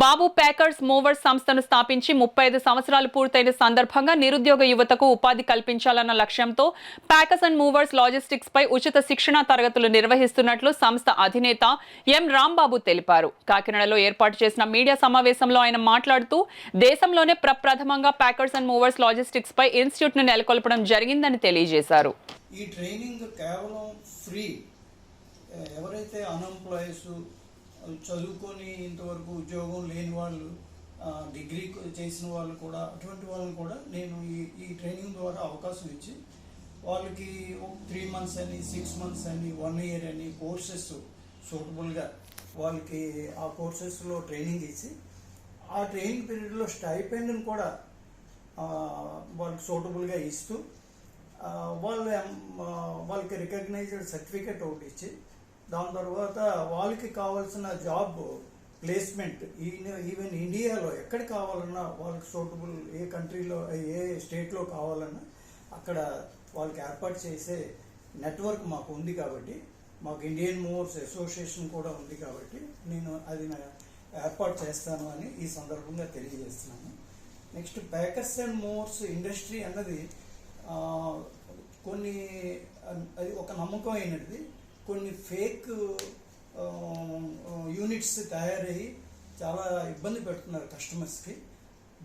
బాబు packers movers సంస్థను స్థాపించి 35 సంవత్సరాలు పూర్తయిన సందర్భంగా నిరుద్యోగ యువతకు ఉపాధి కల్పించాలన్న లక్ష్యంతో ప్యాకర్స్ అండ్ మూవర్స్ లాజిస్టిక్స్ పై ఉచిత శిక్షణా తరగతులు నిర్వహిస్తున్నట్లు సంస్థ అధినేత ఎం రాంబాబు తెలిపారు. కాకినాడలో ఏర్పాటు చేసిన మీడియా సమావేశంలో ఆయన మాట్లాడుతూ దేశంలోనే ప్రప్రథమంగా ప్యాకర్స్ అండ్ మూవర్స్ లాజిస్టిక్స్ పై ఇన్స్టిట్యూట్ ను నెలకొల్పడం జరిగిందని తెలియజేశారు. ఈ ట్రైనింగ్ కేవలం ఫ్రీ. ఎవరైతే అన్ఎంప్లాయీస్ చదువుకొని ఇంతవరకు ఉద్యోగం లేని వాళ్ళు, డిగ్రీ చేసిన వాళ్ళు కూడా, అటువంటి వాళ్ళని కూడా నేను ఈ ట్రైనింగ్ ద్వారా అవకాశం ఇచ్చి వాళ్ళకి 3 months అని, 6 months అని, 1 year అని కోర్సెస్ సూటబుల్గా వాళ్ళకి ఆ కోర్సెస్లో ట్రైనింగ్ ఇచ్చి ఆ ట్రైనింగ్ పీరియడ్లో స్టైపెండ్ని కూడా వాళ్ళకి సూటబుల్గా ఇస్తూ వాళ్ళకి రికగ్నైజ్డ్ సర్టిఫికేట్ ఒకటి ఇచ్చి దాని తర్వాత వాళ్ళకి కావాల్సిన జాబ్ ప్లేస్మెంట్ ఈవెన్ ఇండియాలో ఎక్కడ కావాలన్నా వాళ్ళకి సూటబుల్ ఏ కంట్రీలో ఏ స్టేట్లో కావాలన్నా అక్కడ వాళ్ళకి ఏర్పాటు చేసే నెట్వర్క్ మాకు ఉంది. కాబట్టి మాకు ఇండియన్ మూవర్స్ అసోసియేషన్ కూడా ఉంది. కాబట్టి నేను అది ఏర్పాటు చేస్తాను అని ఈ సందర్భంగా తెలియజేస్తున్నాను. Next packers and movers industry అన్నది కొన్ని అది ఒక నమ్మకం అయినది. కొన్ని ఫేక్ యూనిట్స్ తయారయ్యి చాలా ఇబ్బంది పెడుతున్నారు కస్టమర్స్కి.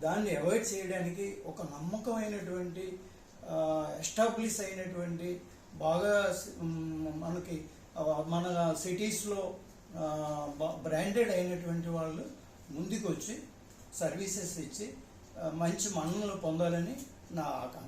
దాన్ని అవాయిడ్ చేయడానికి ఒక నమ్మకమైనటువంటి ఎస్టాబ్లిష్ అయినటువంటి బాగా మనకి మన సిటీస్లో బ్రాండెడ్ అయినటువంటి వాళ్ళు ముందుకు వచ్చి సర్వీసెస్ ఇచ్చి మంచి మన్ననలు పొందాలని నా ఆకాంక్ష.